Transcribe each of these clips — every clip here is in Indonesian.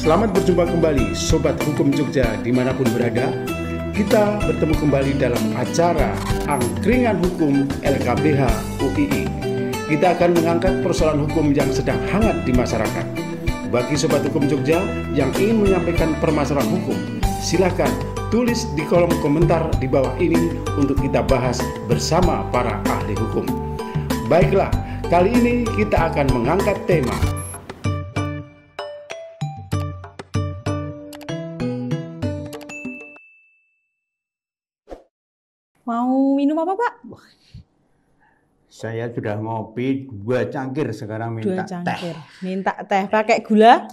Selamat berjumpa kembali Sobat Hukum Jogja dimanapun berada. Kita bertemu kembali dalam acara Angkringan Hukum LKBH UII. Kita akan mengangkat persoalan hukum yang sedang hangat di masyarakat. Bagi Sobat Hukum Jogja yang ingin menyampaikan permasalahan hukum, silakan tulis di kolom komentar di bawah ini untuk kita bahas bersama para ahli hukum. Baiklah, kali ini kita akan mengangkat tema Mau minum apa, Pak? Saya sudah ngopi 2 cangkir, sekarang minta 2 cangkir. Minta teh pakai gula?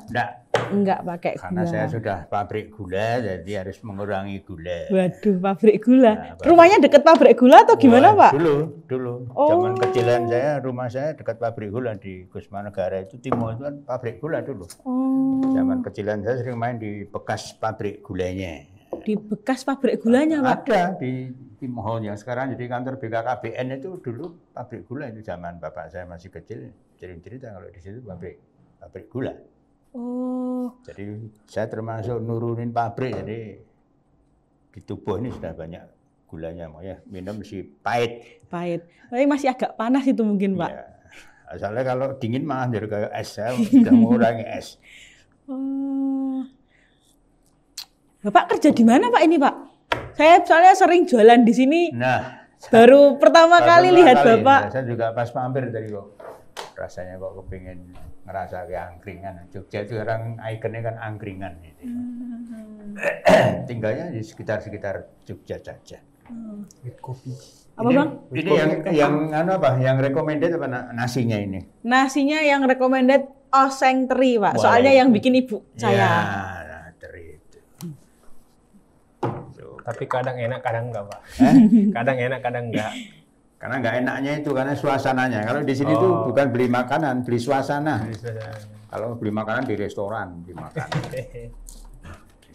Enggak pakai gula. Karena saya sudah pabrik gula, jadi harus mengurangi gula. Waduh, pabrik gula. Rumahnya dekat pabrik gula atau gimana, Pak? Dulu. Zaman kecilan saya, rumah saya dekat pabrik gula di Kusmanegara itu, Timur itu kan pabrik gula dulu. Zaman kecilan saya sering main di bekas pabrik gulanya. Di bekas pabrik gulanya, Pak? Ada di Timohon yang sekarang jadi kantor BKKBN itu dulu pabrik gula, itu zaman bapak saya masih kecil cerita kalau di situ pabrik gula. Jadi saya termasuk nurunin pabrik, jadi di tubuh ini sudah banyak gulanya, makanya minum si pahit. Tapi masih agak panas itu mungkin, Pak. Ya, asalnya kalau dingin malah jadi kayak es, saya sudah mengurangi es. Bapak kerja di mana, Pak, ini, Pak? Saya soalnya sering jualan di sini. Nah, baru pertama kali lihat Bapak. Saya juga pas mampir tadi kok. Rasanya kok kepingin ngerasa kayak angkringan. Jogja itu sekarang ikonnya kan angkringan. Gitu. Tinggalnya di sekitar Jogja saja. Kopi. Apa, Bang? Ini yang recommended apa nasinya ini? Nasinya yang recommended oseng teri, Pak. Soalnya yang bikin ibu saya. Ya, teri itu. Tapi kadang enak, kadang enggak, Pak. Kadang enak, kadang enggak. Karena nggak enaknya itu karena suasananya. Kalau di sini tuh bukan beli makanan, beli suasana. Kalau beli makanan di restoran, beli makanan.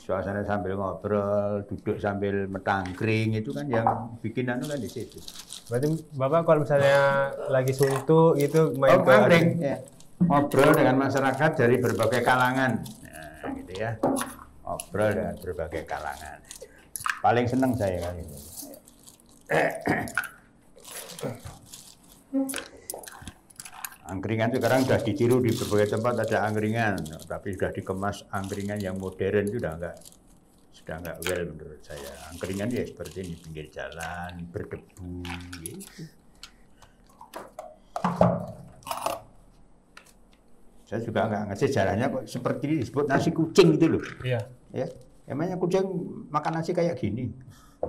Suasana sambil ngobrol, duduk sambil metangkring, itu kan yang bikin kan di situ. Berarti Bapak kalau misalnya lagi suntuk itu main ke angkring, ya. Ngobrol dengan masyarakat dari berbagai kalangan. Nah, gitu ya. Ngobrol dengan berbagai kalangan. Paling senang saya kali ini. Angkringan sekarang sudah ditiru di berbagai tempat, ada angkringan, tapi sudah dikemas angkringan yang modern, itu sudah nggak well menurut saya. Angkringan ya seperti ini, pinggir jalan, berdebu, gitu. Saya juga nggak ngerti sejarahnya kok seperti ini disebut nasi kucing itu loh. Iya. Ya, emangnya kucing makan nasi kayak gini?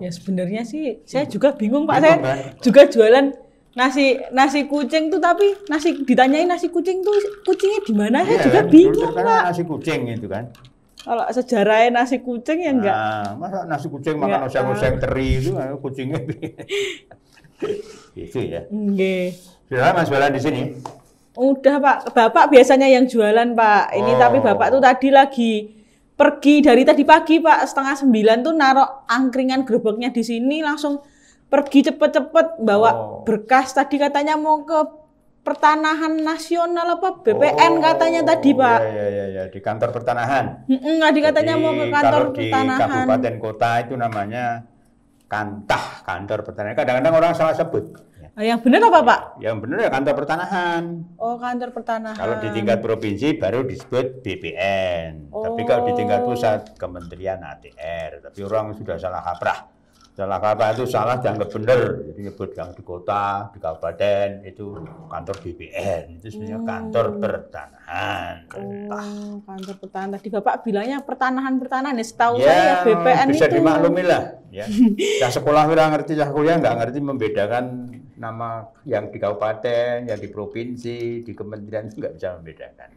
Ya sebenarnya sih saya juga bingung, Pak. Saya juga jualan nasi kucing tuh, tapi ditanyain nasi kucing tuh kucingnya di mana, saya juga bingung, Pak. Nasi kucing itu kan. Kalau sejarahnya nasi kucing ya enggak. Masa nasi kucing makan oseng-oseng teri itu kucingnya itu ya. Nggih. Sudah Mas jualan di sini? Udah, Pak. Bapak biasanya yang jualan, Pak. Ini tapi Bapak tuh tadi lagi pergi dari tadi pagi, Pak, 8:30 tuh naruh angkringan gerobaknya di sini, langsung pergi cepet-cepet bawa berkas. Tadi katanya mau ke Pertanahan Nasional apa BPN katanya tadi, Pak. Iya, di kantor pertanahan. Tadi katanya mau ke kantor pertanahan. Di kabupaten kota itu namanya Kantah, kantor pertanahan. Kadang-kadang orang salah sebut. Yang benar apa, Pak? Yang benar ya kantor pertanahan. Oh, kantor pertanahan. Kalau di tingkat provinsi baru disebut BPN. Tapi kalau di tingkat pusat Kementerian ATR. Tapi orang sudah salah kaprah. Salah kaprah itu salah dianggap benar. Jadi nyebut yang di kota, di kabupaten itu kantor BPN. Itu sebenarnya kantor pertanahan. Kantor pertanahan. Tadi Bapak bilangnya pertanahan. Ya, setahu saya BPN bisa itu. dimaklumi lah. Ya. Yang sekolah nggak ngerti, yang kuliah nggak ngerti membedakan nama yang di kabupaten, yang di provinsi, di kementerian itu nggak bisa membedakan.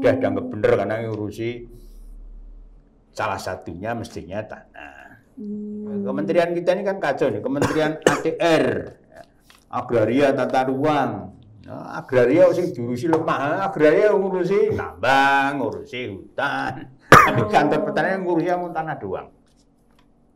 Dia dianggap benar karena ngurusi salah satunya mestinya tanah. Kementerian kita ini kan kacau nih, Kementerian ATR, Agraria Tata Ruang. Nah, agraria sing diurusi lemah, agraria ngurusi tambang, ngurusi hutan. Tapi kantor pertanian ngurusi yang tanah doang.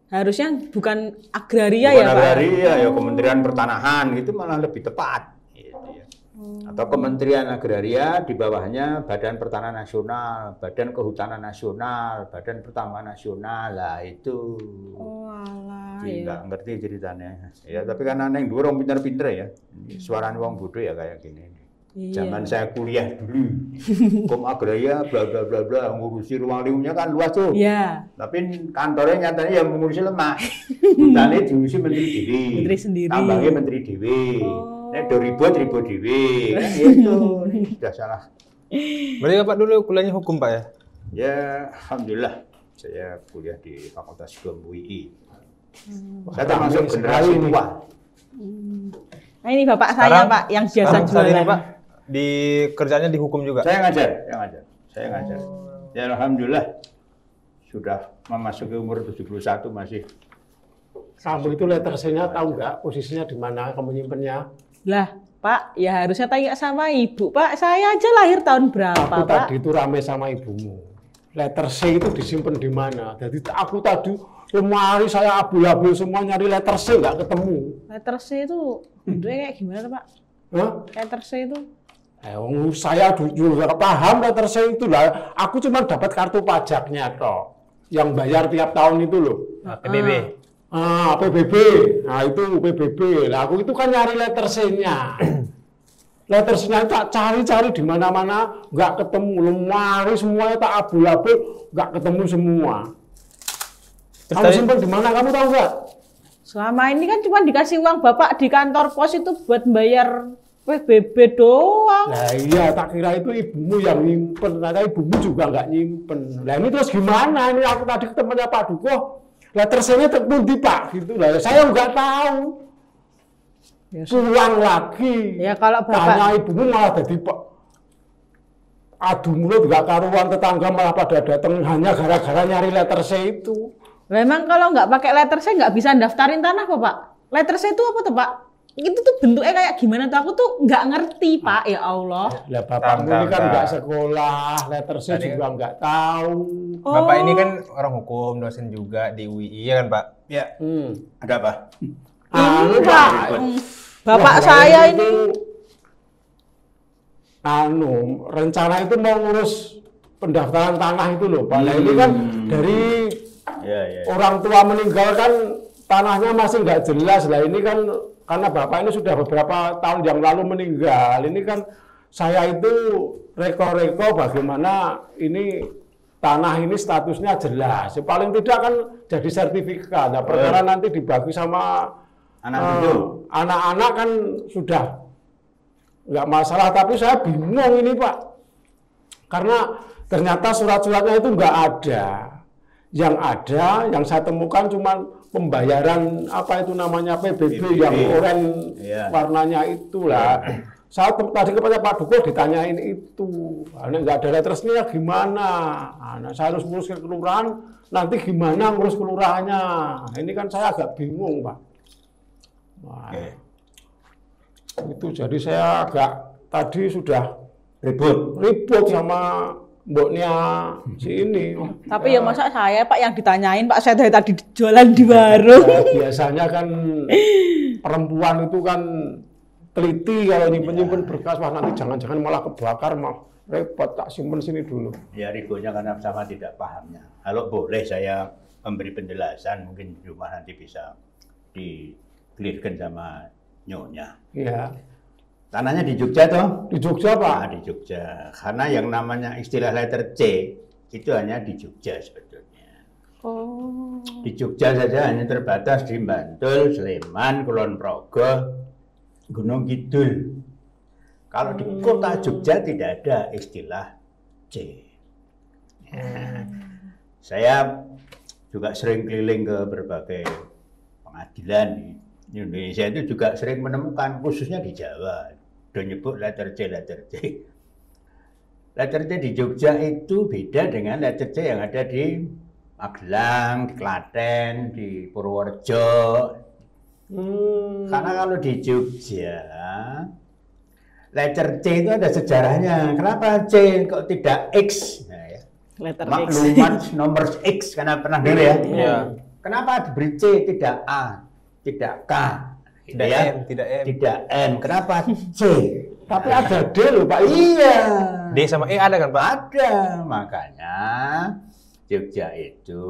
Harusnya bukan agraria bukan ya, Pak? Agraria, ya Kementerian Pertanahan, itu malah lebih tepat. Gitu ya. Atau Kementerian Agraria, di bawahnya Badan Pertanahan Nasional, Badan Kehutanan Nasional, Badan Pertambangan Nasional, lah itu. Oh alah, Nggak ngerti ceritanya. Ya, tapi kan yang dua orang pinter-pinter ya. Suaranya wong bodoh ya kayak gini. Iya. Zaman saya kuliah dulu, Kom Agraria, bla bla bla bla, ngurusi ruang lingkupnya kan luas tuh. Iya. Tapi kantornya nyatanya yang mengurusi lemak. Hutannya diurusi Menteri Dewi. Menteri sendiri. Tambangnya Menteri Dewi. Nek do ribut Dewi. Kan gitu. Sudah salah. Berarti Bapak dulu kuliahnya hukum, Pak ya? Ya, alhamdulillah saya kuliah di Fakultas Hukum UII. Saya termasuk generasi tua. Nah ini bapak saya Sekarang- Pak yang biasa Sekarang saat ini, jualan. Pak, di kerjanya di hukum juga. Saya ngajar. Saya ngajar. Ya alhamdulillah sudah memasuki umur 71 masih. Kamu itu letter C-nya tahu nggak posisinya di mana kamu nyimpennya? Lah Pak, ya harusnya tanya sama ibu Pak. Saya aja lahir tahun berapa Aku Pak? tadi itu rame sama ibumu. Letter C itu disimpan di mana? Jadi aku tadi lemari saya abul-abul semua nyari letter C nggak ketemu. Letter C itu bentuknya kayak gimana Pak? Hah? Letter C itu? Saya juga paham letter C itu lah. Aku cuma dapat kartu pajaknya toh, yang bayar tiap tahun itu loh. Nah, PBB. PBB. Nah itu PBB. Lah aku itu kan nyari letter C-nya. Letter C-nya tak cari-cari di mana-mana, nggak ketemu. Lemari semuanya tak abul-abul, nggak ketemu semua. Terus Kamu tadi- simpan di mana? Kamu tahu nggak? Selama ini kan cuma dikasih uang bapak di kantor pos itu buat bayar PBB doang. Nah iya, tak kira itu ibumu yang nyimpen. Ternyata ibumu juga nggak nyimpen. Nah ini terus gimana? Ini aku tadi ketemunya Pak Duko. Letter C-nya terpundi Pak, gitu lah. Saya nggak tahu. Ya, Pulang lagi. Ya, kalau bapak- tanya ibumu malah jadi Pak. Adu mulut nggak karuan, tetangga malah pada datang hanya gara-gara nyari letter C itu. Memang kalau nggak pakai letter C nggak bisa daftarin tanah kok Pak. Letter C itu apa tuh Pak? Itu tuh bentuknya kayak gimana tuh? Aku tuh nggak ngerti Pak, ya Allah. Lah bapakmu ini kan Tangga. nggak sekolah, letter C Tadi juga nggak tahu. Bapak ini Oh. kan orang hukum, dosen juga di UII, ya kan Pak? Ya, Hmm. ada apa? Anu, Pak. Pak. Bapak Wah, saya itu, ini rencana itu mau ngurus pendaftaran tanah itu loh Pak. Nah, ini kan dari Ya. orang tua meninggal kan tanahnya masih nggak jelas. Lah ini kan karena Bapak ini sudah beberapa tahun yang lalu meninggal. Ini kan saya itu reko-reko bagaimana ini tanah ini statusnya jelas. Paling tidak kan jadi sertifikat. Nah, perkara nanti dibagi sama Anak cucu. anak-anak kan sudah nggak masalah, tapi saya bingung ini Pak, karena ternyata surat-suratnya itu nggak ada. Yang ada, yang saya temukan cuma pembayaran apa itu namanya PBB yang oranye Iya. warnanya itulah. Saya tadi kepada Pak Duko ditanyain itu, nah, nggak ada lettersnya gimana? Nah, saya harus ngurus ke kelurahan, nanti gimana ngurus kelurahannya? Nah, ini kan saya agak bingung Pak. Wah, itu jadi saya agak tadi sudah ribut sama mboknya si ini. tapi ya masa saya Pak yang ditanyain Pak, saya dari tadi jualan di warung. Ya, biasanya kan perempuan itu kan teliti kalau nyimpen berkas, wah nanti jangan-jangan malah kebakar, mah repot, tak simpen sini dulu. Ya ributnya karena sama tidak pahamnya. Kalau boleh saya memberi penjelasan, mungkin di rumah nanti bisa di-clearkan sama nyonya. Ya, Tanahnya di Jogja toh? di Jogja Pak. Nah, di Jogja. Karena yang namanya istilah letter C itu hanya di Jogja sebetulnya. Oh. Di Jogja saja hanya terbatas di Bantul, Sleman, Kulon Progo, Gunung Kidul. Kalau di kota Jogja tidak ada istilah C. Ya. Saya juga sering keliling ke berbagai pengadilan di Indonesia, itu juga sering menemukan, khususnya di Jawa, udah nyebut letter C, letter C. Letter C di Jogja itu beda dengan letter C yang ada di Magelang, di Klaten, di Purworejo. Karena kalau di Jogja, letter C itu ada sejarahnya. Kenapa C kok tidak X? Nah, ya. Letter X. Maklumat nomor X, karena pernah dengar ya? Iya. Kenapa diberi C tidak A, tidak K? Gitu Tidak ya. M, tidak M. Tidak M. Kenapa? C. Tapi ada D loh Pak. Iya. D sama E ada kan Pak? Ada. Makanya Jogja itu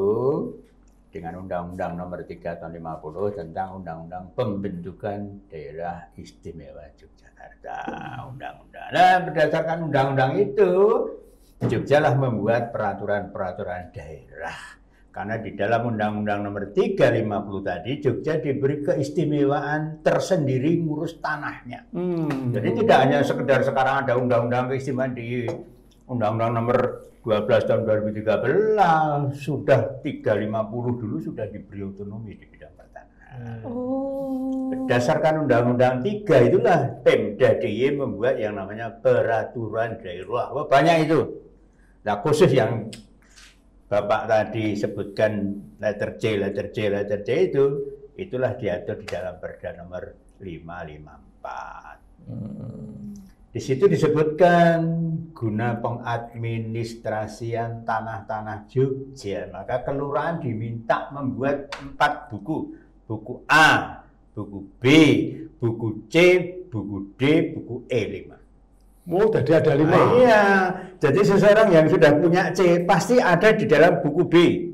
dengan Undang-Undang Nomor 3 Tahun 50 tentang Undang-Undang Pembentukan Daerah Istimewa Yogyakarta. Undang-undang. Nah, berdasarkan undang-undang itu, Jogja lah membuat peraturan-peraturan daerah. Karena di dalam Undang-Undang Nomor 350 tadi, Jogja diberi keistimewaan tersendiri ngurus tanahnya. Jadi tidak hanya sekedar sekarang ada undang-undang keistimewaan di Undang-Undang Nomor 12 tahun 2013, sudah 350 dulu sudah diberi otonomi di bidang pertanahan. Berdasarkan Undang-Undang 3 itulah Pemda DIY membuat yang namanya peraturan daerah. Wah, banyak itu. Nah, khusus yang Bapak tadi sebutkan letter C itu, itulah diatur di dalam Perda Nomor 554. Di situ disebutkan guna pengadministrasian tanah-tanah Jogja, maka kelurahan diminta membuat 4 buku. Buku A, buku B, buku C, buku D, buku E5. Oh, jadi ada 5. Iya, jadi seseorang yang sudah punya C pasti ada di dalam buku B.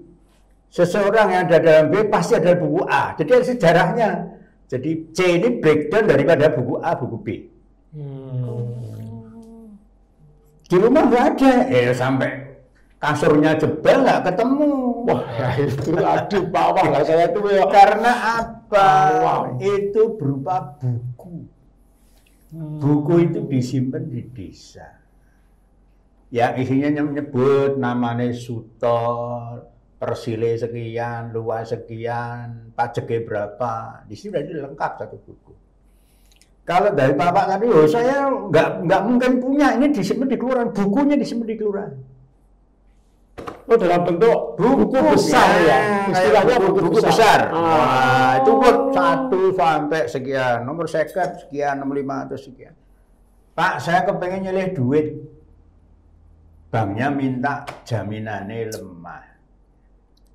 Seseorang yang ada dalam B pasti ada buku A. Jadi ada sejarahnya. Jadi C ini breakdown daripada buku A, buku B. Di rumah nggak ada, sampai kasurnya jebol nggak ketemu. Wah, ya itu aduh bawah lah saya itu ya. Karena apa? Wow. Itu berupa buku. Buku itu disimpan di desa. Yang isinya menyebut namanya Sutor, persile sekian, luas sekian, pajaknya berapa. Di sini sudah lengkap satu buku. Kalau dari Bapak tadi, saya nggak mungkin punya, ini disimpan di kelurahan, bukunya disimpan di kelurahan. Oh, dalam bentuk buku besar ya, Istilahnya buku besar. Nah, itu buat 1 sampai sekian, nomor seket sekian, 65 atau sekian. Pak, saya kepengen nyelih duit. Banknya minta jaminannya lemah.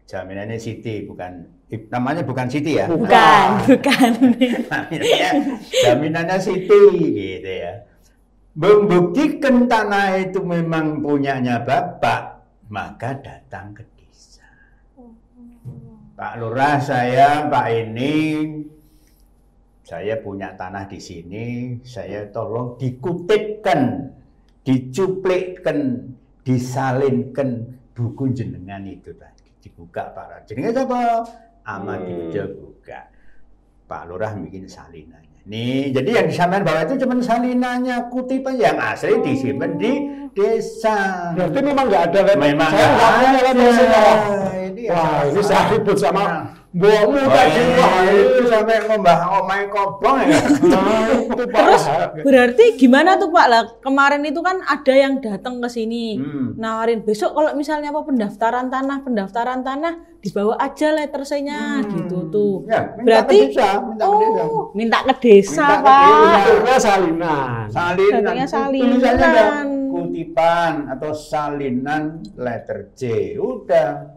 Jaminannya Siti, namanya bukan Siti ya? Bukan. Jaminannya Siti gitu ya. Membuktikan tanah itu memang punyanya Bapak, maka datang ke desa. Pak Lurah, saya punya tanah di sini, saya tolong dikutipkan, dicuplikkan, disalinkan buku jenengan itu tadi. Dibuka para jenengan siapa? Amat dibuka. Pak Lurah bikin salinannya. Nih, jadi yang disampaikan bahwa itu cuma salinannya, kutipan yang asli disimpan di desa. Berarti memang nggak ada kan? Memang saya nggak punya kan desa. Wah, ini saya ribut sama bomu tadi. Wah, itu sampai ngomong kobong ya. Terus berarti gimana tuh Pak? Lah kemarin itu kan ada yang datang ke sini nawarin besok kalau misalnya apa pendaftaran tanah dibawa aja letter C-nya gitu tuh. Ya, berarti minta ke desa Pak. Salinan. Datangnya salinan. Tulisannya ada kutipan atau salinan letter C. Udah.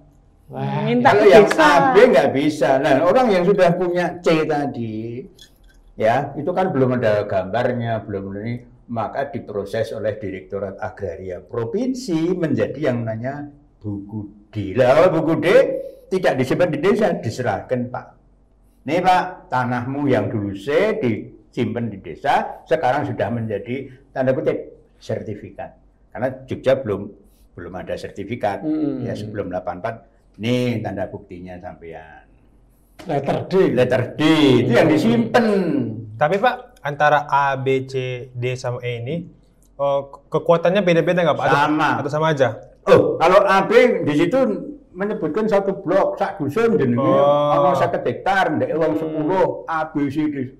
Minta Kalau ke yang desa. AB nggak bisa. Nah, orang yang sudah punya C tadi, ya itu kan belum ada gambarnya, belum ini, maka diproses oleh Direktorat Agraria Provinsi menjadi yang namanya buku D. Lah, buku D tidak disimpan di desa, diserahkan Pak. Nih Pak, tanahmu yang dulu C disimpan di desa, sekarang sudah menjadi tanda kutip sertifikat. Karena Jogja belum ada sertifikat, ya sebelum 84. Nih tanda buktinya sampean. Letter D itu yang disimpan. Tapi Pak, antara A, B, C, D sama E ini kekuatannya beda-beda nggak Pak? Sama. Atau sama aja? Oh, kalau AB di situ menyebutkan satu blok sak dusun jenenge ana 50 hektar, ndek wong 10 A B C D.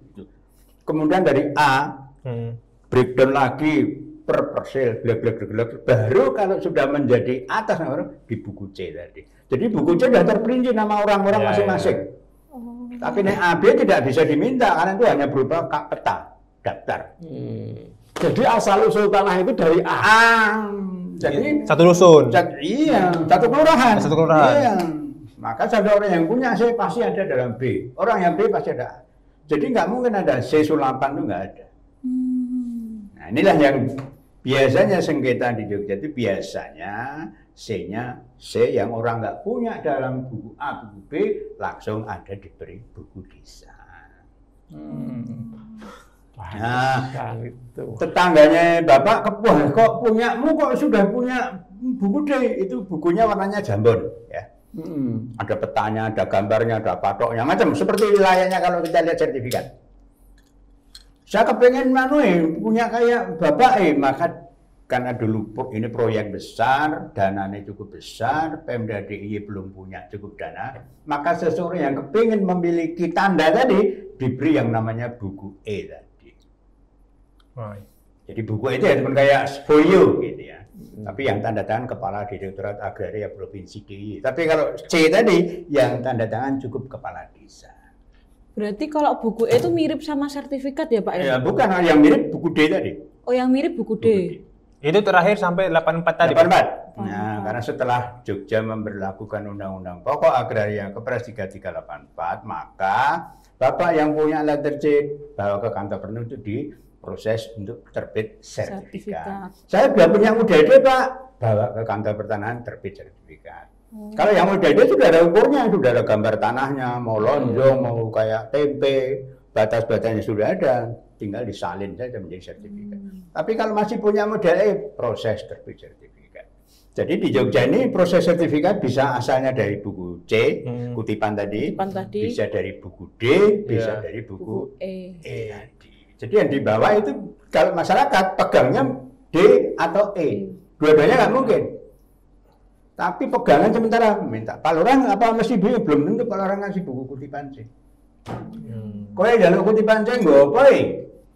Kemudian dari A breakdown lagi per parcel, glek. Baru kalau sudah menjadi atas nama di buku C tadi. Jadi buku C sudah terperinci nama orang-orang masing-masing. Tapi nih AB tidak bisa diminta karena itu hanya berupa peta daftar. Jadi asal usul tanah itu dari A. Jadi satu dusun. Iya, satu kelurahan. Satu kelurahan. Iya. Maka ada orang yang punya C pasti ada dalam B. Orang yang B pasti ada A. Jadi nggak mungkin ada C sulapan itu nggak ada. Nah inilah yang biasanya sengketa di Jogja itu biasanya C-nya C yang orang nggak punya dalam buku A, buku B langsung ada diberi buku desa. Nah, tetangganya Bapak kepuh, kok punyamu kok sudah punya buku D, itu bukunya warnanya jambon ya. Ada petanya, ada gambarnya, ada patoknya, macam seperti wilayahnya kalau kita lihat sertifikat. Saya kepengen punya kayak Bapak maka karena dulu ini proyek besar, dananya cukup besar, Pemda DIY belum punya cukup dana, maka seseorang yang kepingin memiliki tanda tadi diberi yang namanya buku E tadi. Jadi buku itu ya cuma kayak folio gitu ya. Tapi yang tanda tangan Kepala Direktorat Agraria Provinsi DIY. Tapi kalau C tadi yang tanda tangan cukup Kepala Desa. Berarti kalau buku E itu mirip sama sertifikat ya Pak ya? Ya bukan, yang mirip buku D tadi. Oh yang mirip buku D. Itu terakhir sampai 84 tadi. 84. Nah, karena setelah Jogja memberlakukan Undang-Undang Pokok Agraria Kepres 3384, maka Bapak yang punya letter C bawa ke kantor penuh itu diproses untuk terbit sertifikat. Saya sudah punya UDD Pak, bawa ke kantor pertanahan terbit sertifikat. Kalau yang UDD sudah ada ukurnya, sudah ada gambar tanahnya, mau lonjong, mau kayak tempe, batas-batasnya sudah ada. Tinggal disalin saja menjadi sertifikat. Tapi kalau masih punya model E, proses terbit sertifikat. Jadi di Jogja ini proses sertifikat bisa asalnya dari buku C, kutipan tadi, bisa dari buku D, bisa dari buku E tadi. Jadi yang di bawah itu kalau masyarakat pegangnya D atau E, dua-duanya nggak mungkin. Tapi pegangan sementara minta Pak Lurah apa mesti B, belum tentu Pak Lurah ngasih buku kutipan C. Kowe jaluk kutipan C nggak apa?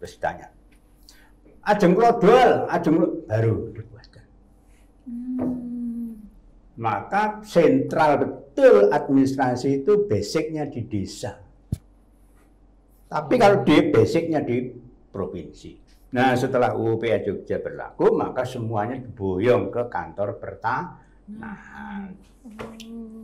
Terus ditanya, ajeng klodol, baru dibuatkan. Maka sentral betul administrasi itu basicnya di desa. Tapi kalau di basicnya di provinsi. Nah setelah UU PA Jogja berlaku, maka semuanya diboyong ke kantor pertanahan.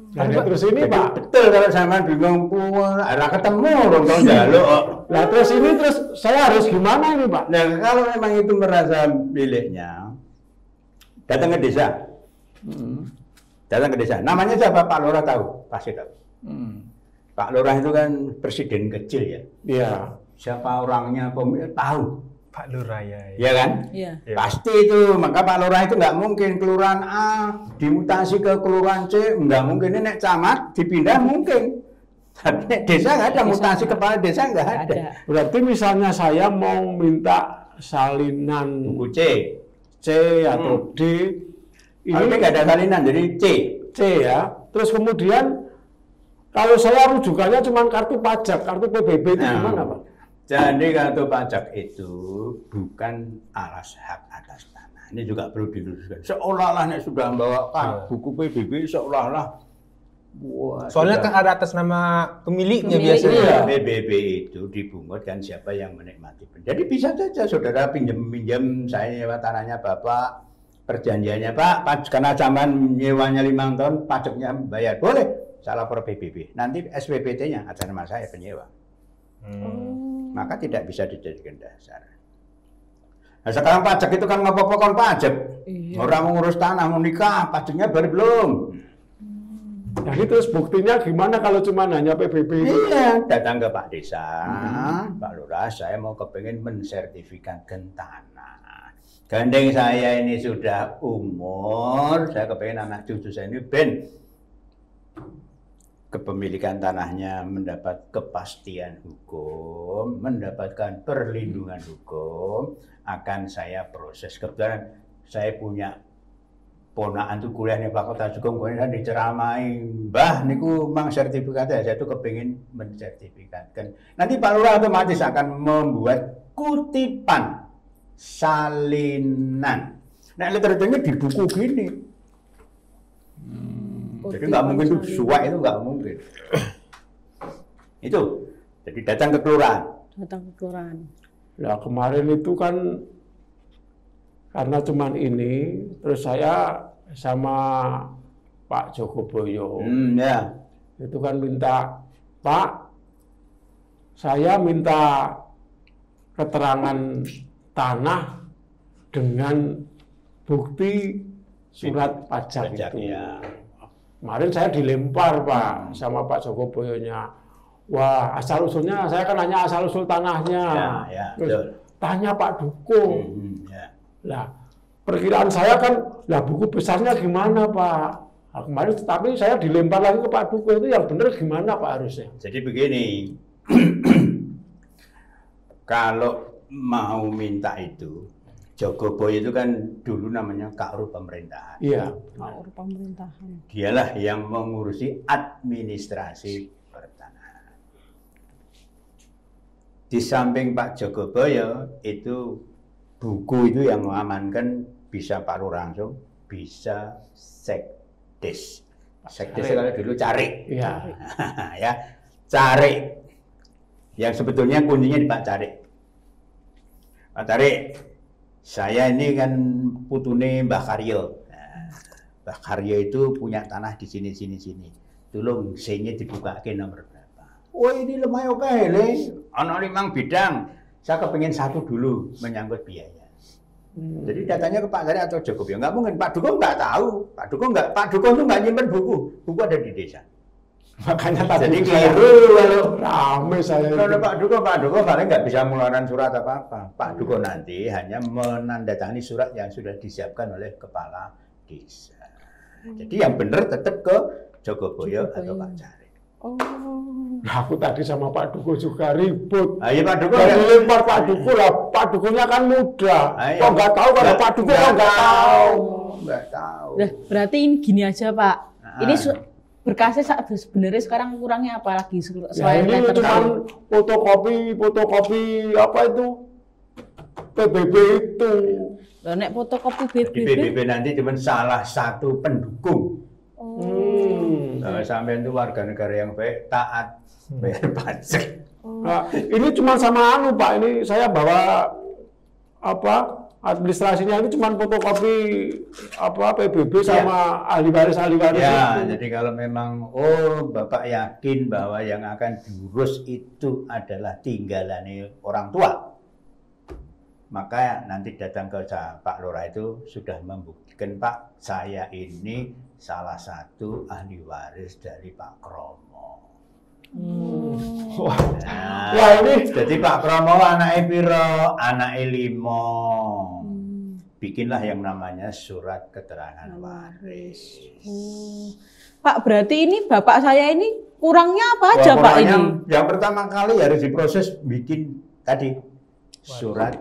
Nah, terus ini Pak, betul kalau sama bingung, arah ketemu dong tahun jaluk. Nah terus ini saya harus gimana ini Pak? Nah kalau memang itu merasa miliknya, datang ke desa. Datang ke desa. Namanya siapa? Pak Lurah tahu, pasti tahu. Pak Lurah itu kan presiden kecil ya. Iya. Siapa orangnya tahu. Pak Lurah ya. Iya kan? Iya. Pasti itu. Maka Pak Lurah itu nggak mungkin kelurahan A dimutasi ke kelurahan C, nggak mungkin. Ini nek camat dipindah mungkin. Tapi nek desa nggak ada, mutasi kepala desa nggak ada. Berarti misalnya saya mau minta salinan Buku C atau D, ini nggak ada salinan, jadi C ya. Terus kemudian kalau saya rujukannya cuma kartu pajak, kartu PBB itu gimana Pak? Jadi kartu pajak itu bukan alas hak atas tanah. Ini juga perlu diluruskan. Seolah-olah sudah membawa buku PBB, seolah-olah. Soalnya kan ada atas nama pemiliknya biasanya. Ya, PBB itu dibungut kan siapa yang menikmati. Jadi bisa saja saudara pinjam saya nyewa tanahnya Bapak, perjanjiannya Pak, karena zaman nyewanya 5 tahun, pajaknya bayar. Boleh, saya lapor PBB. Nanti SPPT-nya atas nama saya penyewa. Maka tidak bisa dijadikan dasar. Nah sekarang pajak itu kan apa-apa kan pajak. Orang mengurus tanah, mau nikah, pajaknya baru belum. Jadi terus buktinya gimana kalau cuma hanya PBB? Iya, datang ke Pak Desa, Pak Lurah, saya mau kepengen mensertifikatkan tanah. Gandeng saya ini sudah umur, saya kepengen anak cucu saya ini kepemilikan tanahnya mendapat kepastian hukum, mendapatkan perlindungan hukum, akan saya proses. Kebetulan saya punya ponakan tuh kuliahnya Fakultas Hukum, kemudian diceramai, Mbah, niku mang sertifikatnya, saya tuh kepingin mensertifikatkan. Nanti Pak Lurah otomatis akan membuat kutipan salinan. Nah, literatunya di buku gini. Jadi nggak mungkin itu suai, itu nggak mungkin. Itu, jadi datang ke kelurahan. Datang ke kelurahan. Ya kemarin itu kan karena cuman ini, terus saya sama Pak Jogoboyo, Ya. itu kan minta, Pak, saya minta keterangan tanah dengan bukti surat pajak itu. Ya. Kemarin saya dilempar Pak sama Pak Joko Boyonya. Wah, asal usulnya saya kan hanya asal usul tanahnya. Ya, Terus betul. tanya Pak Dukung. Ya. Lah, perkiraan saya kan, lah buku besarnya gimana Pak? Nah, kemarin tapi saya dilempar lagi ke Pak Dukung, itu yang benar gimana Pak harusnya? Jadi begini, kalau mau minta itu, Jogoboyo itu kan dulu namanya Kakru Pemerintahan. Iya. Kakru Pemerintahan. Dialah yang mengurusi administrasi pertanahan. Di samping Pak Jogoboyo itu buku itu yang mengamankan bisa Pak Lurah langsung, bisa Sekdes. Sekdes kalau dulu Cari. Iya. Ya, Cari. Yang sebetulnya kuncinya di Pak Cari. Pak Cari, saya ini kan putune Mbah Karyo. Nah, Mbah Karyo itu punya tanah di sini. Tolong sini dibuka ke nomor berapa. Oh ini lumayan oke, le. Ono 5 bidang. Saya kepingin 1 dulu menyangkut biaya. Jadi datanya ke Pak Cari atau Jogoboyo. Nggak mungkin, Pak Dukung nggak tahu. Pak Dukung tuh nggak nyimpen buku. Buku ada di desa. Makanya tadi Jadi keliru kalau rame saya. kalau Pak Dukung paling nggak bisa mengeluarkan surat apa-apa. Pak Dukung nanti hanya menandatangani surat yang sudah disiapkan oleh kepala desa. Jadi yang benar tetap ke Jogoboyo atau Pak Cari. Oh. Nah, aku tadi sama Pak Dukung juga ribut. Ayo Pak Dukung. Jadi lempar Pak Dukung lah, Pak Dukungnya kan muda. Ayo. Kok nggak tahu kalau Pak Dukung kok nggak tahu. Nggak tahu. Nah, berarti ini gini aja Pak. Ini berkasnya sebenarnya sekarang kurangnya apa lagi Ya selain ini letter cuma C? fotokopi apa itu PBB itu. Lah nek fotokopi Di BBB. PBB nanti cuma salah satu pendukung. Sampai itu warga negara yang baik, taat, bayar pajak. Nah, ini cuma sama anu Pak, ini saya bawa apa administrasinya ini cuma fotokopi apa PBB sama ahli waris Ya, itu. jadi kalau memang Bapak yakin bahwa yang akan diurus itu adalah tinggalan orang tua, maka nanti datang ke Pak Lurah itu sudah membuktikan Pak, saya ini salah satu ahli waris dari Pak Kromo. Wah, Nah, wah ini jadi Pak Kromo anaknya piro, anaknya 5. Bikinlah yang namanya surat keterangan waris. Pak, berarti ini bapak saya ini kurangnya apa aja Pak Pokoknya ini? yang pertama kali harus diproses bikin tadi surat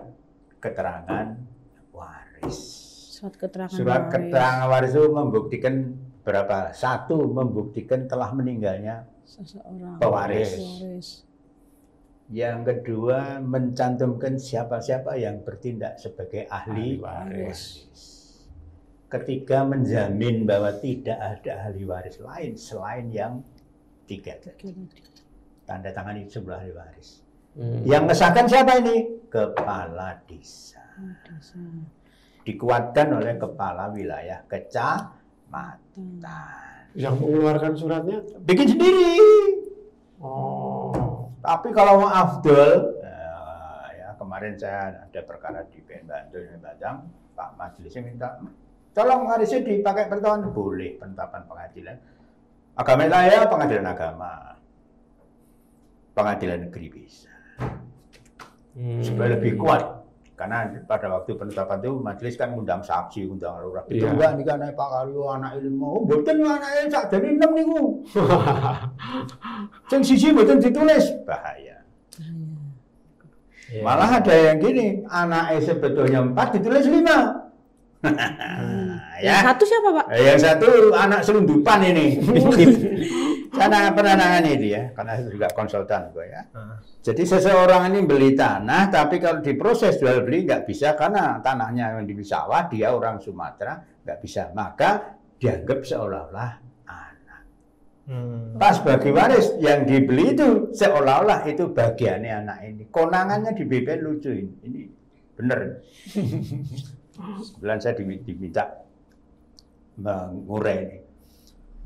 keterangan waris. Surat keterangan Surat waris. keterangan waris itu membuktikan berapa? 1, membuktikan telah meninggalnya Seseorang. pewaris. Pewaris. Yang kedua, mencantumkan siapa-siapa yang bertindak sebagai ahli waris. Ketiga, menjamin bahwa tidak ada ahli waris lain selain yang 3 tadi. Tanda tangan itu sebelah ahli waris. Yang mengesahkan siapa ini? Kepala desa. Dikuatkan oleh kepala wilayah kecamatan. yang mengeluarkan suratnya. Bikin sendiri. Oh. Tapi kalau mau afdol, ya kemarin saya ada perkara di PN Bantul di Batang, Pak Majelisnya minta, tolong warisnya dipakai penetapan, boleh penetapan pengadilan. Agama saya pengadilan agama, pengadilan negeri bisa. Supaya lebih kuat. Karena pada waktu penetapan itu majelis kan undang saksi, undang lurah. Itu enggak nih kan Pak Karyo anak ilmu. Oh, mboten anake sak dene 6 niku. Sing siji mboten ditulis, bahaya. Malah ada yang gini, anaknya sebetulnya 4 ditulis 5. Yang satu siapa Pak? Yang satu anak selundupan ini. Karena pernah nangani dia, karena juga konsultan gue ya. Jadi seseorang ini beli tanah, tapi kalau diproses jual beli nggak bisa karena tanahnya yang di sawah, dia orang Sumatera nggak bisa, maka dianggap seolah-olah anak. Pas bagi waris yang dibeli itu seolah-olah itu bagiannya anak ini. Konangannya di BPN lucu ini bener. Kebetulan saya diminta mengurai ini.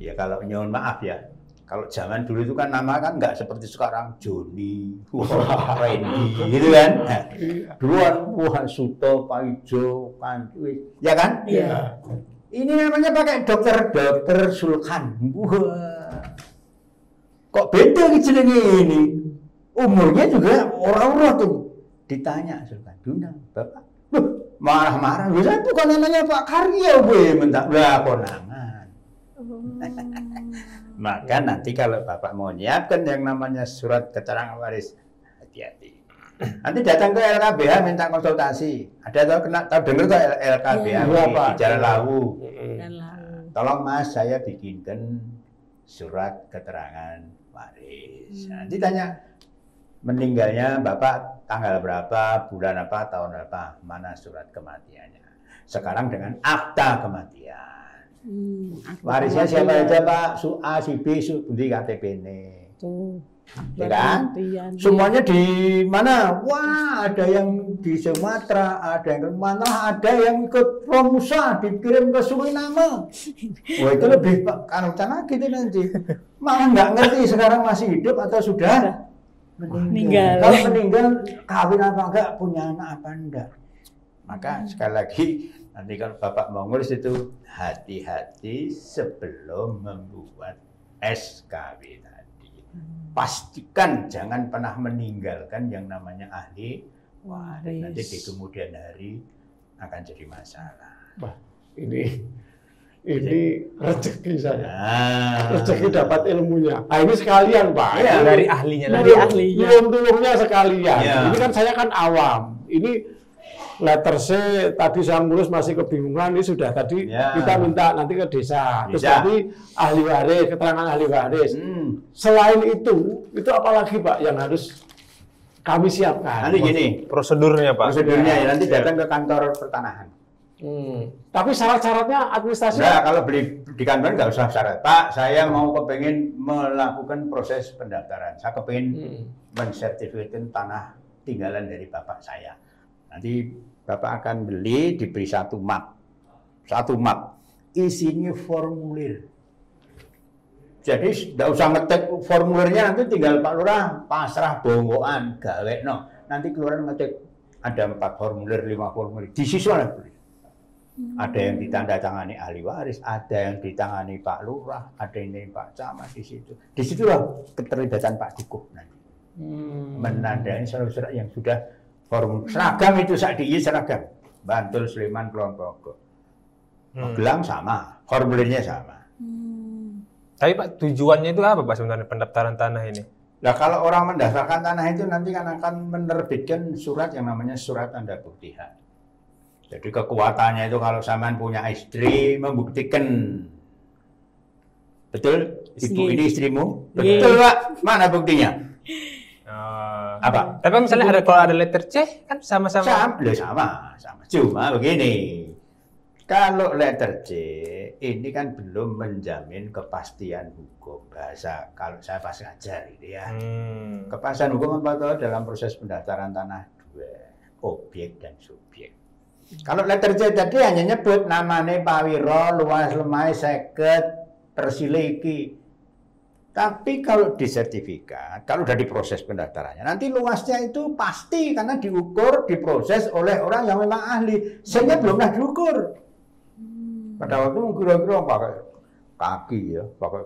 Ya kalau nyuwun maaf ya. Kalau zaman dulu itu kan nama kan nggak seperti sekarang Joni, Randy, gitu kan. Nah, duluan wah Suto, Paijo, Kancuy, ya kan? Iya. Ini namanya pakai dokter Sulkan. Wah. Kok beda jenenge ini? Umurnya juga orang-orang tuh. Ditanya Sulkan, "Duna, Bapak?" Marah-marah. "Bisa tuh kan namanya Pak Karya, gue minta lah konangan." Maka nanti kalau Bapak mau nyiapkan yang namanya surat keterangan waris, hati-hati. Nanti datang ke LKBH minta konsultasi. Ada tahu dengar tuh LKBH di Jalan Lawu. Tolong Mas, saya bikinkan surat keterangan waris. Nanti tanya meninggalnya Bapak tanggal berapa, bulan apa, tahun apa, mana surat kematiannya. Sekarang dengan akta kematian. Warisnya siapa aja Pak? Su A, si B, su di KTP ini. Ya kan? Semuanya di mana? Wah, ada yang di Sumatera, ada yang ke mana, ada yang ke Romusa, dikirim ke Suriname. Wah, itu lebih kanutan lagi itu nanti. Malah nggak ngerti sekarang masih hidup atau sudah meninggal. Kalau meninggal, kawin apa enggak, punya anak apa enggak. Maka sekali lagi, nanti kalau Bapak mau ngurus itu, hati-hati sebelum membuat SKW tadi. Pastikan jangan pernah meninggalkan yang namanya ahli waris. Nanti di kemudian hari akan jadi masalah. Wah, ini rezeki saya. Rezeki dapat ilmunya. Nah, ini sekalian Pak. Ya, dari ahlinya. Dari ahlinya. Tulungnya sekalian. Ya. Ini kan saya kan awam. Ini letter C tadi saya ngurus masih kebingungan, ini sudah tadi kita minta nanti ke desa. Terus nanti ahli waris, keterangan ahli waris. Selain itu apalagi Pak yang harus kami siapkan? Nanti gini, Prosedurnya Pak. prosedurnya ya nanti datang ke kantor pertanahan. Tapi syarat-syaratnya administrasi? Nah, kalau beli di kantor nggak usah syarat. Pak, saya mau kepengen melakukan proses pendaftaran. Saya kepengen mensertifikatkan tanah tinggalan dari bapak saya. Nanti Bapak akan beli, diberi satu map. Isinya formulir. Jadi tidak usah ngetik formulirnya, nanti tinggal Pak Lurah pasrah bonggoan, gawe no. Nanti kelurahan ngetik ada 4 formulir, 5 formulir. Disisulah beli. Ada yang ditandatangani ahli waris, ada yang ditangani Pak Lurah, ada yang Pak Camat di situ. Disitulah keterlibatan Pak Dukuh nanti. Menandai surat-surat yang sudah formulir seragam itu seragam. Bantul, Sleman, Kulon Progo. Magelang sama, formulirnya sama. Tapi Pak, tujuannya itu apa Pak sebenarnya pendaftaran tanah ini? Nah, kalau orang mendaftarkan tanah itu nanti kan akan menerbitkan surat yang namanya surat tanda bukti hak. Jadi kekuatannya itu kalau sampean punya istri membuktikan. Betul? Ibu ini istrimu? Betul Pak. Mana buktinya? Apa? Tapi misalnya kalau ada letter C kan sama-sama. Sama. Cuma begini. Kalau letter C ini kan belum menjamin kepastian hukum. Bahasa kalau saya pas ngajar gitu ya. Kepastian hukum apa tahu dalam proses pendaftaran tanah 2, objek dan subjek. Kalau letter C tadi hanya nyebut namanya Pak Wiro, luas lemai 50 persiliki. Tapi kalau di sertifikat, kalau udah diproses pendaftarannya, nanti luasnya itu pasti karena diukur, diproses oleh orang yang memang ahli. Sehingga belum pernah diukur. Pada waktu kira-kira pakai kaki ya, pakai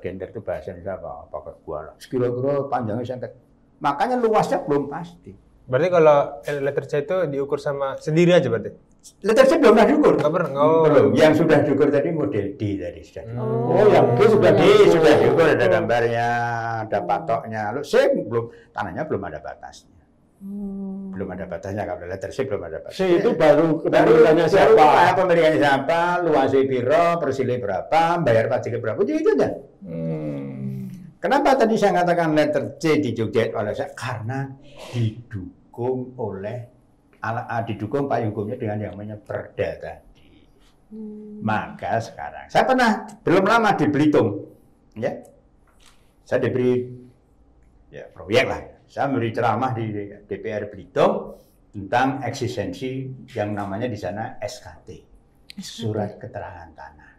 genter itu bahasa Indonesia apa? Pakai guala. Kira-kira panjangnya sangat. Makanya luasnya belum pasti. Berarti kalau letter C itu diukur sama sendiri aja berarti? Letter C belum pernah diukur. Nggak pernah. Belum. Yang sudah diukur tadi model D tadi sudah. Yang D sudah diukur, ada gambarnya, ada patoknya. Lalu C belum, tanahnya belum ada batasnya. Belum ada batasnya, kalau letter C belum ada batasnya. C itu baru kepemilikannya siapa? Pemilikannya siapa, luasnya piro, persilih berapa, bayar pajaknya berapa, itu aja. Kenapa tadi saya katakan letter C di Jogja oleh saya? Karena didukung payung hukumnya dengan yang namanya perda tadi. Maka sekarang, saya pernah belum lama di Belitung, ya, saya diberi proyek lah. Saya memberi ceramah di DPR Belitung tentang eksistensi yang namanya di sana SKT, surat keterangan tanah.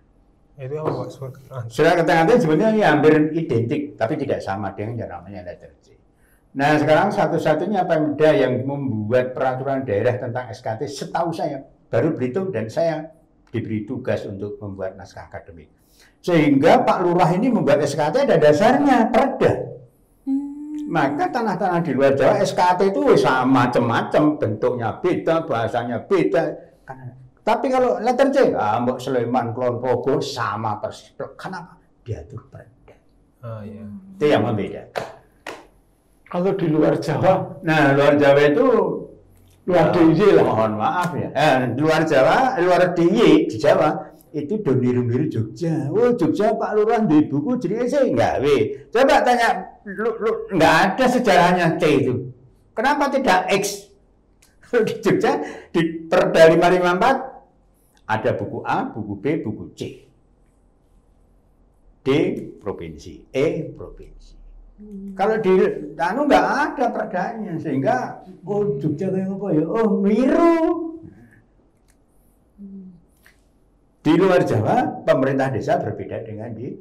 Itu apa Pak? Surat keterangan itu sebenarnya hampir identik, tapi tidak sama dengan yang namanya letter C. Nah sekarang satu-satunya Pemda yang membuat peraturan daerah tentang SKT setahu saya baru Belitung, dan saya diberi tugas untuk membuat naskah akademik. Sehingga Pak Lurah ini membuat SKT ada dasarnya, perda. Maka tanah-tanah di luar Jawa SKT itu sama macam-macam, bentuknya beda, bahasanya beda. Tapi kalau letter C, Mbok Sleman, Kulon Progo sama persis. Kenapa? Diatur perda. Oh iya. Itu yang membedakan. Kalau di luar Jawa, Nah, luar Jawa itu luar DIY lah. mohon maaf ya. Luar Jawa, luar DIY di Jawa itu doniru-niru Jogja. Oh, Jogja Pak Lurah di buku jadi saya gawe. Coba tanya, nggak ada sejarahnya C itu. Kenapa tidak X? Di Jogja di Perda 554 ada buku A, buku B, buku C. D provinsi, E provinsi. Kalau di anu nggak ada perdanya, sehingga oh Jogja kayak apa ya? Oh miru. Di luar Jawa pemerintah desa berbeda dengan di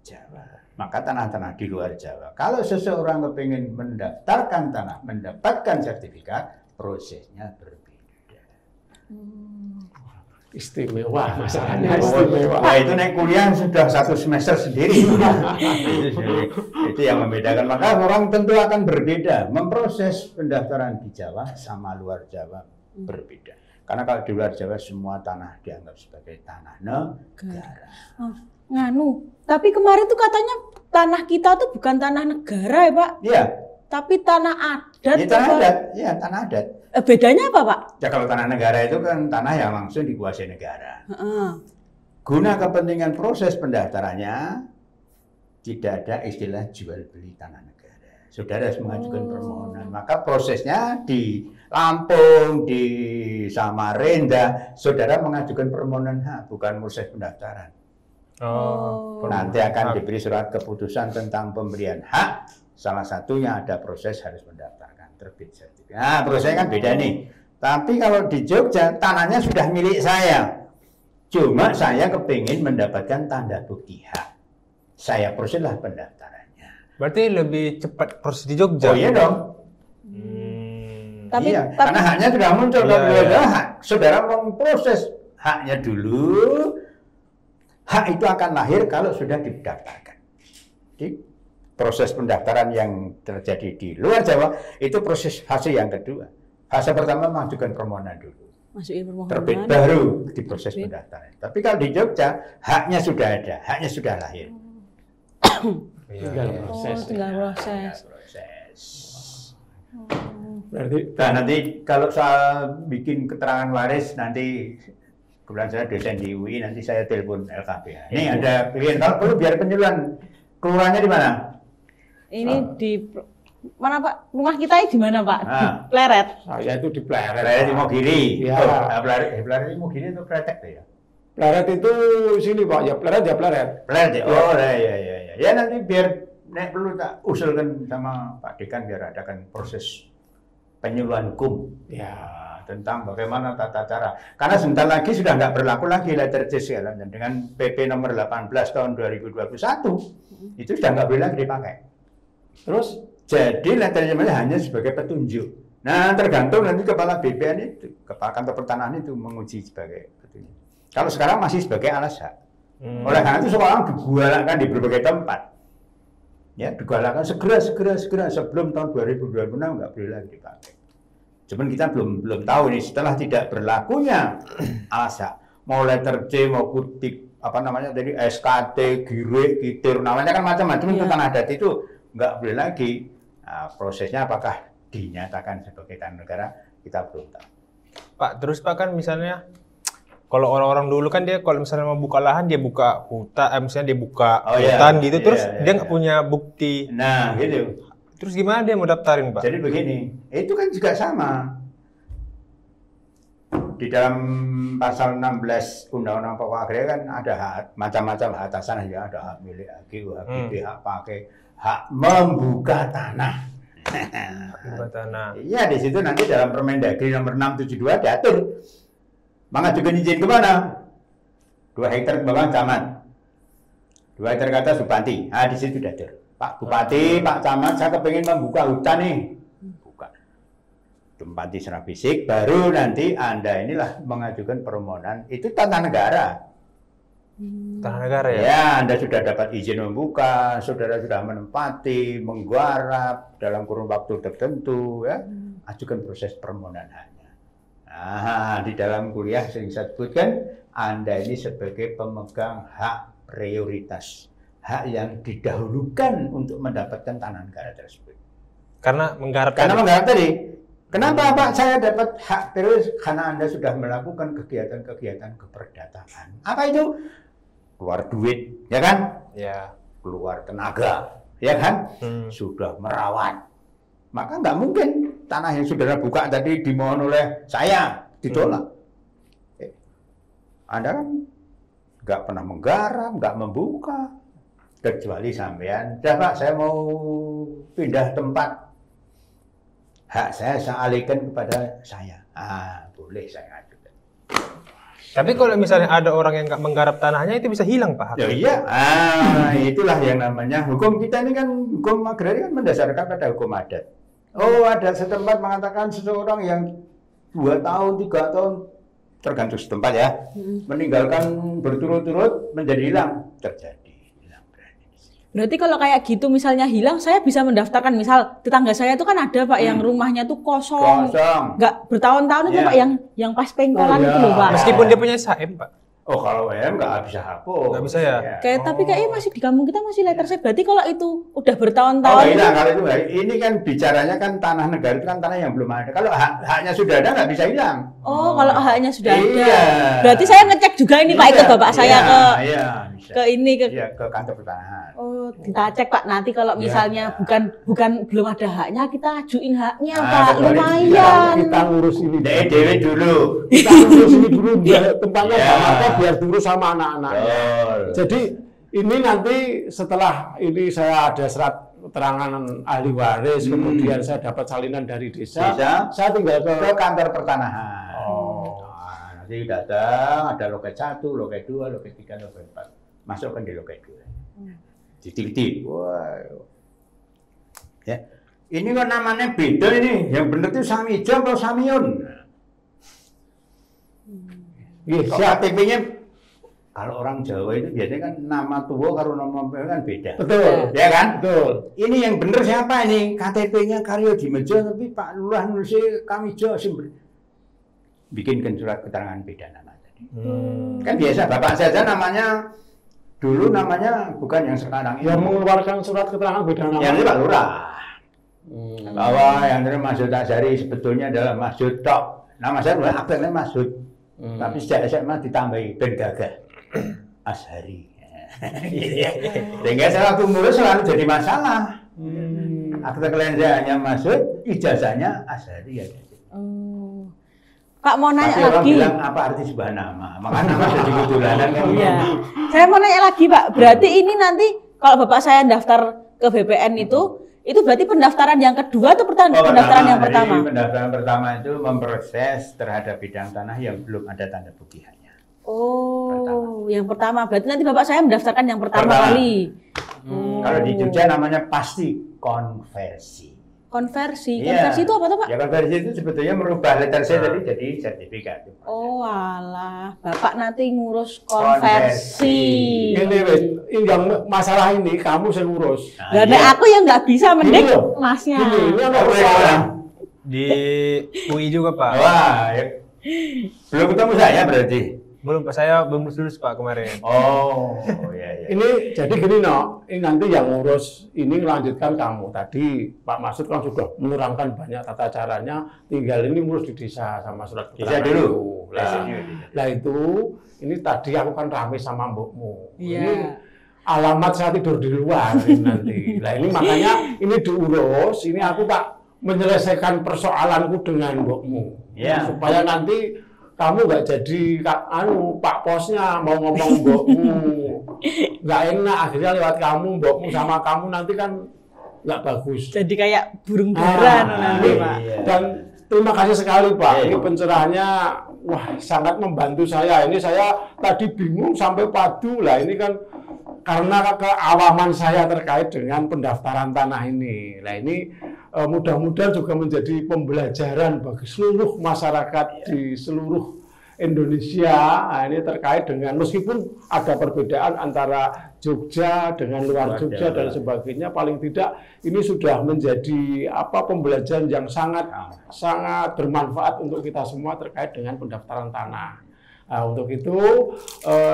Jawa. Maka tanah-tanah di luar Jawa, kalau seseorang kepingin mendaftarkan tanah, mendapatkan sertifikat, prosesnya berbeda. Istimewa, masalahnya istimewa. Nah itu naik kuliah sudah 1 semester sendiri. Itu yang membedakan. Maka orang tentu akan berbeda. Memproses pendaftaran di Jawa sama luar Jawa berbeda. Karena kalau di luar Jawa semua tanah dianggap sebagai tanah negara. Oh, nganu. Tapi kemarin tuh katanya tanah kita tuh bukan tanah negara ya Pak? Iya. Tapi tanah adat. Ini tanah adat. Iya, tanah adat. Bedanya apa Pak? Ya kalau tanah negara itu kan tanah yang langsung dikuasai negara. Heeh. Guna kepentingan proses pendaftarannya tidak ada istilah jual beli tanah negara. Saudara harus mengajukan permohonan. Maka prosesnya di Lampung, di Samarinda, saudara mengajukan permohonan hak, bukan proses pendaftaran. Oh. Nanti akan diberi surat keputusan tentang pemberian hak. Salah satunya ada proses harus mendaftarkan terbit sertifikat. Nah, prosesnya kan beda nih. Tapi kalau di Jogja, tanahnya sudah milik saya. Cuma saya kepingin mendapatkan tanda bukti hak. Saya proseslah pendaftarannya. Berarti lebih cepat proses di Jogja? Oh iya dong. Tapi, Iya, karena haknya sudah muncul. Kalau hak, saudara memproses haknya dulu. Hak itu akan lahir kalau sudah didaftarkan. Jadi proses pendaftaran yang terjadi di luar Jawa itu proses fase yang kedua. Fase pertama mengajukan permohonan dulu. Masukin permohonan. Terbit baru di proses pendaftaran. Tapi kalau di Jogja haknya sudah ada, haknya sudah lahir. Tinggal proses. Tinggal proses. Berarti Nah nanti kalau soal bikin keterangan waris nanti kebetulan saya dosen di UI, nanti saya telepon LKPH. Ini ada klien, kalau perlu biar penyuluhan. Kelurahannya di mana? Ini di mana Pak? Rumah kita ini di mana Pak? Di Pleret. saya itu di Pleret. Pleret di Mogiri. Iya. Pleret di Mogiri itu Kretek ya? Pleret itu sini Pak, ya Pleret ya Pleret. Pleret ya? Oh ya. Ya nanti biar nek perlu tak usulkan sama Pak Dekan biar adakan proses penyuluhan hukum. Ya. Tentang bagaimana tata cara. Karena sebentar lagi sudah nggak berlaku lagi letter C segala. Dan dengan PP nomor 18 tahun 2021 itu sudah nggak boleh lagi dipakai. Terus jadi letter C hanya sebagai petunjuk. Nah tergantung nanti kepala BPN itu, kepala kantor pertanahan itu menguji sebagai petunjuk. Kalau sekarang masih sebagai alas hak. Oleh karena itu sekarang digalakan di berbagai tempat. Ya digalakan segera sebelum tahun 2026 nggak boleh lagi dipakai. Cuman kita belum tahu nih setelah tidak berlakunya alas hak, mau letter C mau kutik apa namanya tadi SKT, GIRE, KITIR, namanya kan macam-macam itu tanah adat itu nggak boleh lagi. Nah, prosesnya apakah dinyatakan sebagai tanah negara kita belum tahu. Pak, terus Pak kan misalnya kalau orang-orang dulu kan dia kalau misalnya mau buka lahan dia buka hutan, misalnya dia buka hutan gitu, terus dia nggak punya bukti. Nah, gitu. Terus gimana dia mau daftarin, Pak? Jadi begini, itu kan juga sama. Di dalam pasal 16 Undang-Undang Pokok Agraria kan ada hak, macam-macam hak atas tanah ya, ada hak milik, hak gigi, hak pakai, hak membuka tanah. Membuka tanah. Iya, di situ nanti dalam Permendagri nomor 672 diatur mengajukan izin ke mana? 20 2 hektar ke bawah camat. 2 hektar ke atas bupati. Nah, di situ sudah ada. Pak Bupati, Pak Camat, saya kepengen membuka hutan nih. Buka. Tempati secara fisik, baru nanti Anda inilah mengajukan permohonan. Itu tanah negara. Tanah negara ya? Ya, Anda sudah dapat izin membuka, saudara sudah menempati, menggarap dalam kurun waktu tertentu, ya. Ajukan proses permohonan haknya. Nah, di dalam kuliah sering saya sebutkan, Anda ini sebagai pemegang hak prioritas. Hak yang didahulukan untuk mendapatkan tanah negara tersebut. Karena menggarap tadi. Kenapa Pak saya dapat hak prioritas? Karena Anda sudah melakukan kegiatan-kegiatan keperdataan. Apa itu? Keluar duit, ya kan? Ya. Keluar tenaga, ya kan? Sudah merawat. Maka nggak mungkin tanah yang saudara buka tadi dimohon oleh saya ditolak. Anda kan nggak pernah menggarap, nggak membuka. Kecuali sampean, ya Pak, saya mau pindah tempat. Hak saya alihkan kepada saya. Ah, boleh saya ajukan. Tapi kalau misalnya ada orang yang nggak menggarap tanahnya, itu bisa hilang, Pak? Ya iya, itulah yang namanya hukum kita ini kan, hukum agraria kan mendasarkan pada hukum adat. Oh, ada setempat mengatakan seseorang yang 2 tahun, 3 tahun, tergantung setempat ya, meninggalkan berturut-turut menjadi hilang, terjadi. Berarti kalau kayak gitu misalnya hilang, saya bisa mendaftarkan, misal tetangga saya itu kan ada Pak yang rumahnya tuh kosong. Nggak bertahun-tahun itu Pak yang pas pengkolan itu loh Pak. Meskipun dia punya SHM Pak. Oh kalau WM nggak bisa hapus. Nggak bisa ya? Tapi kayaknya masih di kampung kita masih letter C. Berarti kalau itu udah bertahun-tahun. Oh hilang kalau itu ini kan bicaranya kan tanah negara itu kan tanah yang belum ada. Kalau haknya sudah ada nggak bisa hilang. Oh kalau haknya sudah ada. Berarti saya ngecek juga ini Pak itu bapak saya ke ini ke kantor pertanahan. Oh kita cek Pak nanti kalau misalnya bukan belum ada haknya kita ajuin haknya Pak, lumayan. Kita ngurus ini. Dewe dulu. Kita ngurus ini dulu tempatnya apa biar diurus sama anak-anak. Jadi ini nanti setelah ini saya ada surat keterangan ahli waris, kemudian saya dapat salinan dari desa, saya tinggal ke kantor pertanahan. Nanti datang, ada loket 1, loket 2, loket 3, loket 4. Masukkan di loket 2. Diteliti. Wah. Ya. Ini kok namanya beda ini. Yang benar itu Samijo atau Samiun? KTP-nya kalau orang Jawa itu biasanya kan nama tua kalau nama kan beda. Betul. Ya kan? Betul. Ini yang benar siapa ini? KTP-nya Karyo Dimejo tapi Pak Lurah nulisnya Kamijo sumber. Bikinkan surat keterangan beda nama tadi. Kan biasa Bapak saja namanya dulu namanya bukan yang sekarang ini. Yang mengeluarkan surat keterangan beda nama. Yang ini Pak Lurah. Bahwa yang ini Masud Azhari sebetulnya adalah Masud Tok. Nama saya mulai aktifnya Masud. Tapi sejak SMA ditambahi Ben Gagah Azhari. Sehingga saya waktu ngurus selalu jadi masalah. Akte kelahiran hanya Masud, ijazahnya Azhari ya. Kak mau nanya tapi orang lagi. Bilang apa arti sebuah nama? Makanya nama jadi kudulanan kan. Iya. Saya mau nanya lagi Pak. Berarti ini nanti kalau Bapak saya daftar ke BPN itu berarti pendaftaran yang kedua atau pendaftaran yang pertama? Jadi pendaftaran pertama itu memproses terhadap bidang tanah yang belum ada tanda buktiannya. Oh, yang pertama. Berarti nanti Bapak saya mendaftarkan yang pertama kali. Kalau di Jogja namanya pasti konversi. Konversi itu apa tuh Pak? Ya konversi itu sebetulnya merubah letter C tadi jadi sertifikat. Oh alah, Bapak nanti ngurus konversi. Ini yang masalah ini kamu saya ngurus. Dan aku yang nggak bisa mending masnya. Ini orang di UI juga Pak. Wah, belum ketemu saya berarti. Belum, saya belum lulus Pak kemarin. Oh, iya. Ini jadi gini ini nanti yang ngurus ini melanjutkan kamu. Tadi Pak Masud kan sudah menerangkan banyak tata caranya, tinggal ini ngurus di desa sama surat keterangan dulu. Nah itu, ini tadi aku kan rame sama mbokmu. Ini alamat saya tidur di luar ini nanti. Nah ini makanya ini diurus, ini aku tak menyelesaikan persoalanku dengan mbokmu. Supaya nanti kamu nggak jadi Pak Posnya mau ngomong mbokmu nggak enak, akhirnya lewat kamu, mbokmu sama kamu nanti kan nggak bagus. Jadi kayak burung dara nanti Pak. Dan terima kasih sekali Pak, ini pencerahannya wah sangat membantu saya. Ini saya tadi bingung sampai padu lah. Ini kan karena keawaman saya terkait dengan pendaftaran tanah ini. Nah ini mudah-mudahan juga menjadi pembelajaran bagi seluruh masyarakat di seluruh Indonesia. Nah, ini terkait dengan meskipun ada perbedaan antara Jogja dengan luar Jogja dan sebagainya, paling tidak ini sudah menjadi pembelajaran yang sangat bermanfaat untuk kita semua terkait dengan pendaftaran tanah. Nah, untuk itu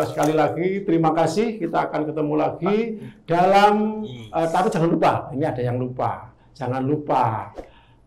sekali lagi terima kasih, kita akan ketemu lagi dalam tapi jangan lupa, ini ada yang lupa. Jangan lupa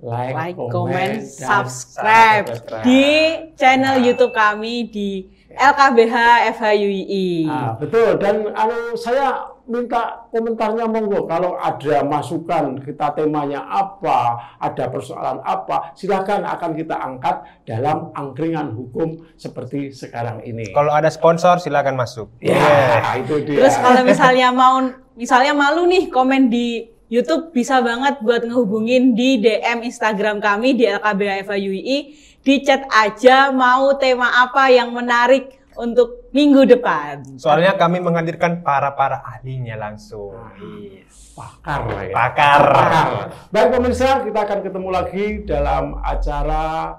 like, comment, subscribe di channel YouTube kami di LKBH FHUII. Nah, betul, dan saya minta komentarnya monggo. Kalau ada masukan, kita temanya apa, ada persoalan apa, silakan akan kita angkat dalam angkringan hukum seperti sekarang ini. Kalau ada sponsor silakan masuk. Itu dia. Terus kalau misalnya malu nih komen di YouTube, bisa banget buat ngehubungin di DM Instagram kami di LKBH FHUII, di chat aja mau tema apa yang menarik untuk minggu depan. Soalnya kami menghadirkan para ahlinya langsung. Pakar. Baik pemirsa, kita akan ketemu lagi dalam acara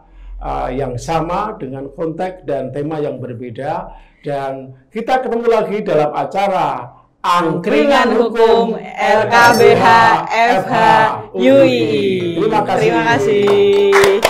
yang sama dengan konteks dan tema yang berbeda, dan kita ketemu lagi dalam acara Angkringan Hukum LKBH FHUII. Terima kasih.